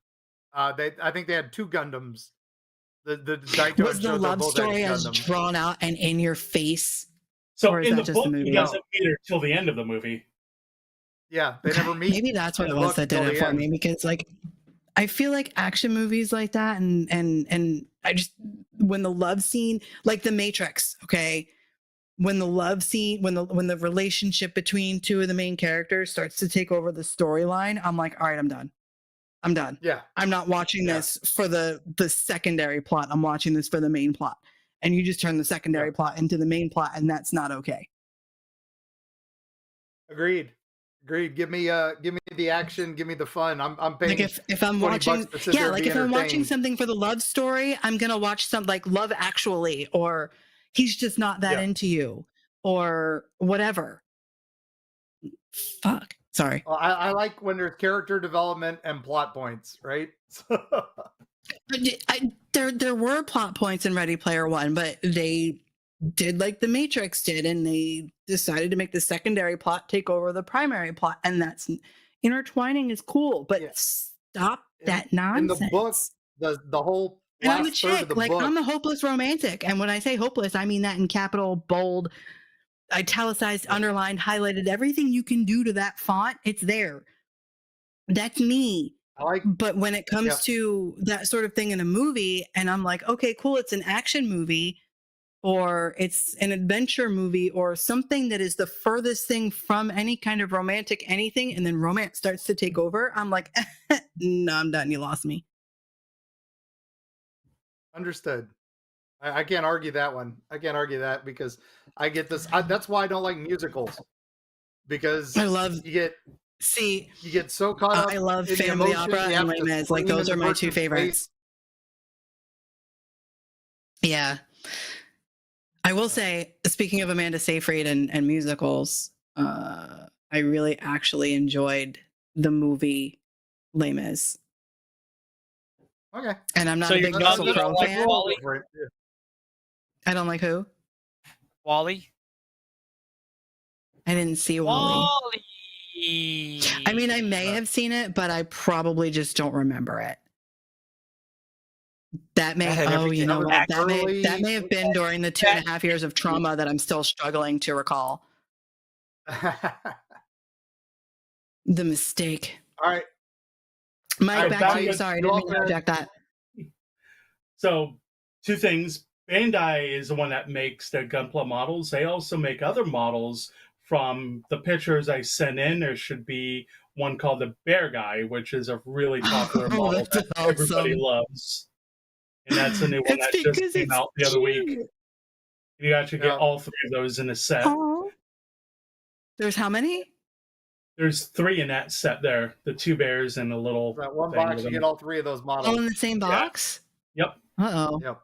think they had two Gundams. The Daito
Was
and
the
Shoto
love
both had
story as
Gundams.
drawn out and in your face?
So
or is
in
that
the
just
book,
the movie?
he doesn't meet her till the end of the movie.
Yeah, they never meet.
Maybe that's what
in
it
the
was
book
that did
till
it
the
for
end.
me, because like I feel like action movies like that and I just, when the love scene, like The Matrix, okay, when the love scene, when the relationship between two of the main characters starts to take over the storyline, I'm like, all right, I'm done.
Yeah.
I'm not watching this for the secondary plot. I'm watching this for the main plot. And you just turn the secondary plot into the main plot, and that's not okay.
Agreed. Give me the action. Give me the fun. I'm paying.
Like if I'm
$20
watching,
to sit
yeah,
there and
like
be
if I'm watching
entertained.
something for the love story, I'm gonna watch something like Love Actually, or He's Just Not That Into You, or whatever. Fuck. Sorry.
Well, I like when there's character development and plot points, right?
There were plot points in Ready Player One, but they did like The Matrix did, and they decided to make the secondary plot take over the primary plot, and that's intertwining is cool, but stop that nonsense.
In the book, the whole
And I'm a
last third of
chick,
the
like
book.
I'm a hopeless romantic, and when I say hopeless, I mean that in capital, bold, italicized, underlined, highlighted, everything you can do to that font, it's there. That's me. But when it comes to that sort of thing in a movie, and I'm like, okay, cool, it's an action movie, or it's an adventure movie, or something that is the furthest thing from any kind of romantic anything, and then romance starts to take over, I'm like, no, I'm done. You lost me.
Understood. I can't argue that one. I can't argue that because I get this. That's why I don't like musicals, because
I love
you get so caught up.
I love
in the
Phantom of the
emotion,
Opera
you
and
have to
Les Mis. Like
scream
those
in
are
the
my two
person's
favorites.
face.
Yeah. I will say, speaking of Amanda Seyfried and musicals, I really actually enjoyed the movie Les Mis.
Okay.
And I'm not
So
a
you're
big
not
Russell Crowe
like
fan.
Wally?
I don't like who?
Wally?
I didn't see Wally.
Wally.
I mean, I may have seen it, but I probably just don't remember it. That may,
That had
oh, you
everything.
know
That
what?
was
That may have been during the 2.5 years of trauma that I'm still struggling to recall. The mistake.
All right.
Mike, back to you. Sorry, didn't mean to interject that.
So, two things. Bandai is the one that makes the Gunpla models. They also make other models from the pictures I sent in. There should be one called the Bear Guy, which is a really popular model that everybody loves. And that's a new one that just came out the other week. And you actually get all three of those in a set.
Oh. There's how many?
There's 3 in that set there. The 2 bears and a little
That one
thing
box,
with
you
them.
get all 3 of those models.
All in the same box?
Yep.
Uh-oh.
Yep.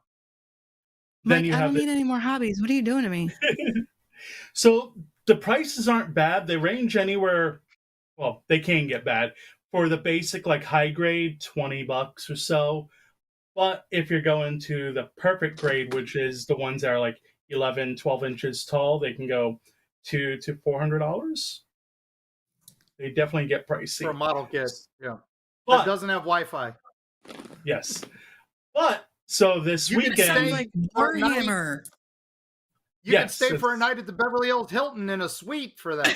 Then
Mike,
you
I
have
don't need any more hobbies. What are you doing to me?
So the prices aren't bad. They range anywhere. Well, they can get bad for the basic, like high grade, $20 or so. But if you're going to the perfect grade, which is the ones that are like 11, 12 inches tall, they can go $200 to $400. They definitely get pricey.
For a model kit, yeah.
But
that doesn't have Wi-Fi.
Yes. But so this
You
weekend,
can stay
like
for a night.
Warhammer.
You can stay for a night at the Beverly Hills Hilton in a suite for that.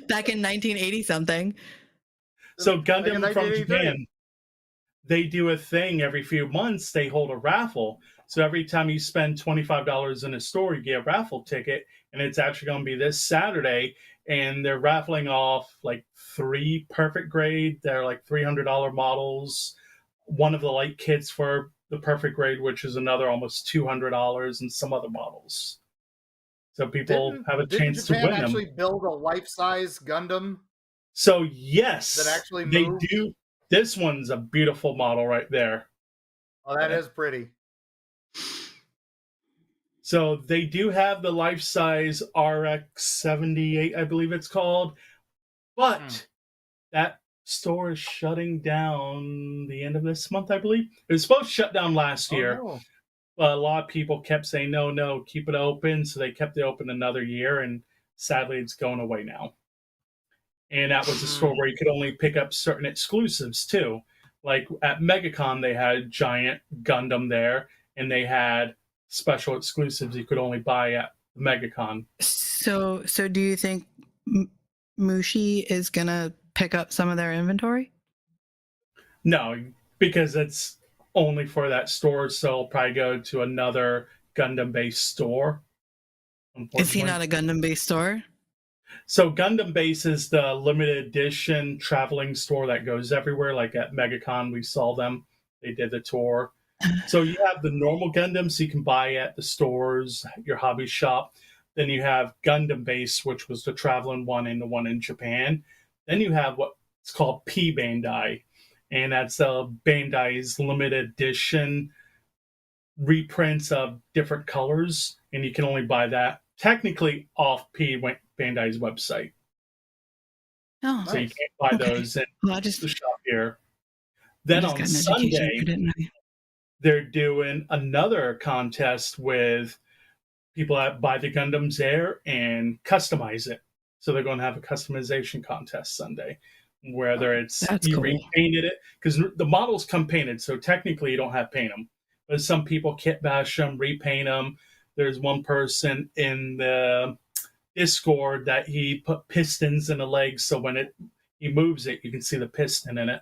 Back in 1980 something.
So
Back in
Gundam from
1983.
Japan, they do a thing every few months. They hold a raffle. So every time you spend $25 in a store, you get a raffle ticket, and it's actually going to be this Saturday. And they're raffling off like 3 perfect grade. They're like $300 models. One of the light kits for the perfect grade, which is another almost $200, and some other models. So people have a chance to
Japan
win them.
actually build a life-size Gundam?
So yes,
that actually
they
moves?
do. This one's a beautiful model right there.
Oh, that is pretty.
So they do have the life-size RX-78, I believe it's called. But that store is shutting down the end of this month, I believe. It was supposed to shut down last year.
No.
But a lot of people kept saying, no, keep it open. So they kept it open another year. And sadly, it's going away now. And that was a store where you could only pick up certain exclusives, too. Like at MegaCon, they had Giant Gundam there. And they had special exclusives you could only buy at MegaCon.
So do you think Mushi is gonna pick up some of their inventory?
No, because it's only for that store, so I'll probably go to another Gundam-based store.
Is he not a Gundam-based store?
So Gundam Base is the limited edition traveling store that goes everywhere. Like at MegaCon, we saw them. They did the tour. So you have the normal Gundams you can buy at the stores, your hobby shop. Then you have Gundam Base, which was the traveling one and the one in Japan. Then you have what's called P Bandai, and that's Bandai's limited edition reprints of different colors, and you can only buy that technically off P Bandai's website.
Oh,
so you can't buy those in the shop here. Then on Sunday, they're doing another contest with people that buy the Gundams there and customize it. So they're going to have a customization contest Sunday, whether it's you repainted it, because the models come painted, so technically you don't have to paint them. But some people kit bash them, repaint them. There's one person in the Discord that he put pistons in the legs, so when he moves it, you can see the piston in it.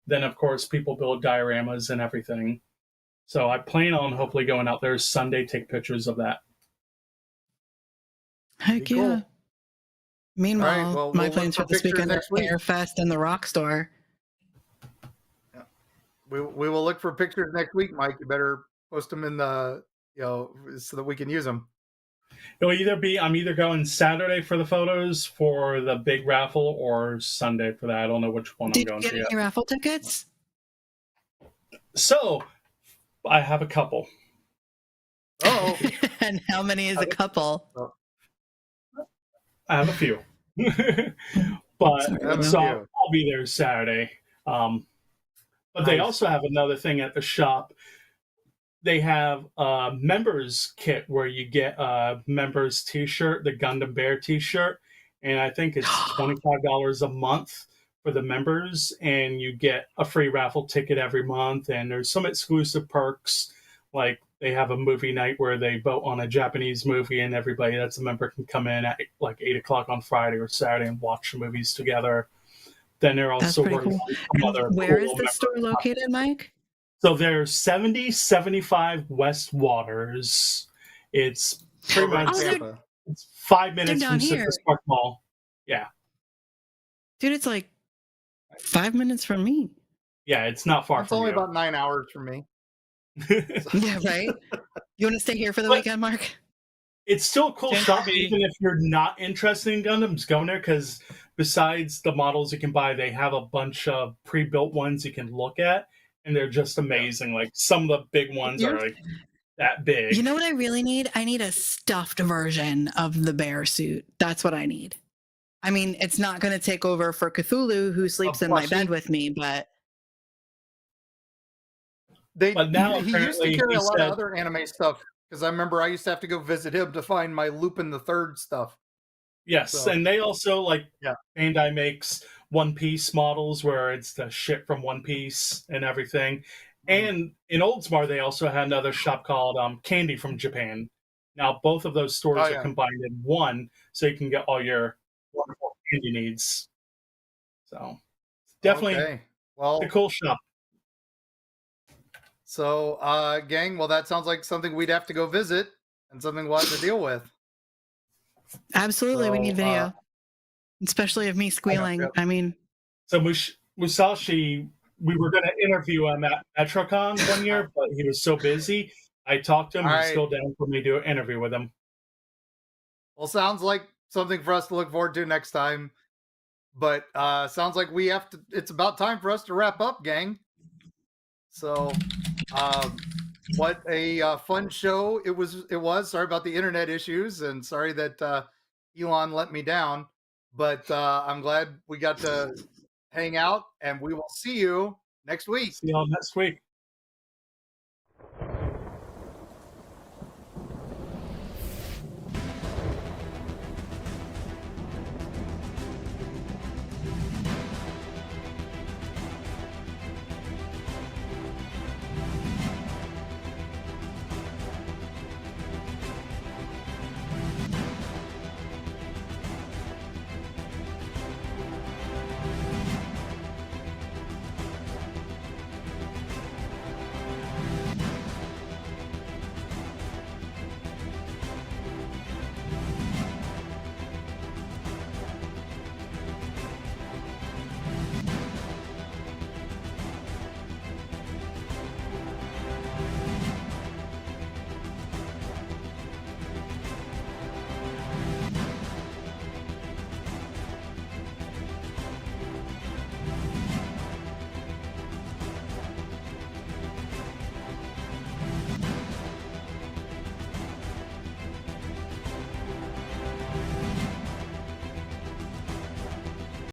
Then, of course, people build dioramas and everything. So I plan on hopefully going out there Sunday, take pictures of that.
Heck yeah. Cool. Meanwhile, my plans for this weekend are Airfest and the Rock Store.
Yeah. We will look for pictures next week, Mike. You better post them in the, so that we can use them.
It'll either be, I'm either going Saturday for the photos for the big raffle or Sunday for that. I don't know which one I'm going to.
Did you get any raffle tickets?
So, I have a couple.
Oh.
And how many is a couple?
I have a few. But so I'll be there Saturday. But they also have another thing at the shop. They have a members kit where you get a members t-shirt, the Gundam Bear t-shirt. And I think it's $25 a month for the members. And you get a free raffle ticket every month. And there's some exclusive perks. Like they have a movie night where they vote on a Japanese movie and everybody that's a member can come in at like 8 o'clock on Friday or Saturday and watch the movies together. Then they're also working on some other
Where is the store located, Mike?
So there's 7075 West Waters. It's pretty much it's 5 minutes from Citrus Park Mall. Yeah.
Dude, it's like 5 minutes from me.
Yeah, it's not far from
you. It's only about 9 hours from me.
Yeah, right? You want to stay here for the weekend, Mark?
It's still a cool shop, even if you're not interested in Gundams, go in there, because besides the models you can buy, they have a bunch of pre-built ones you can look at. And they're just amazing. Like some of the big ones are like that big.
You know what I really need? I need a stuffed version of the bear suit. That's what I need. I mean, it's not going to take over for Cthulhu, who sleeps in my bed with me, but
But now
he used to
apparently
carry
he
a lot
said,
of other anime stuff because I remember I used to have to go visit him to find my Lupin the Third stuff.
yes,
So,
and they also like
yeah.
Bandai makes One Piece models where it's the shit from One Piece and everything. And in Oldsmar, they also had another shop called Candy from Japan. Now, both of those stores are combined in one, so you can get all your wonderful candy needs. So, definitely a cool shop.
So, gang, well, that sounds like something we'd have to go visit and something we'll have to deal with.
Absolutely, we need video, especially of me squealing. I mean,
so Musashi, we were going to interview him at Metrocon one year, but he was so busy. I talked to him. He's still down for me to do an interview with him.
Well, sounds like something for us to look forward to next time. But sounds like we have to. It's about time for us to wrap up, gang. So, what a fun show it was. Sorry about the internet issues, and sorry that Elon let me down. But I'm glad we got to hang out, and we will see you next week.
See y'all next week.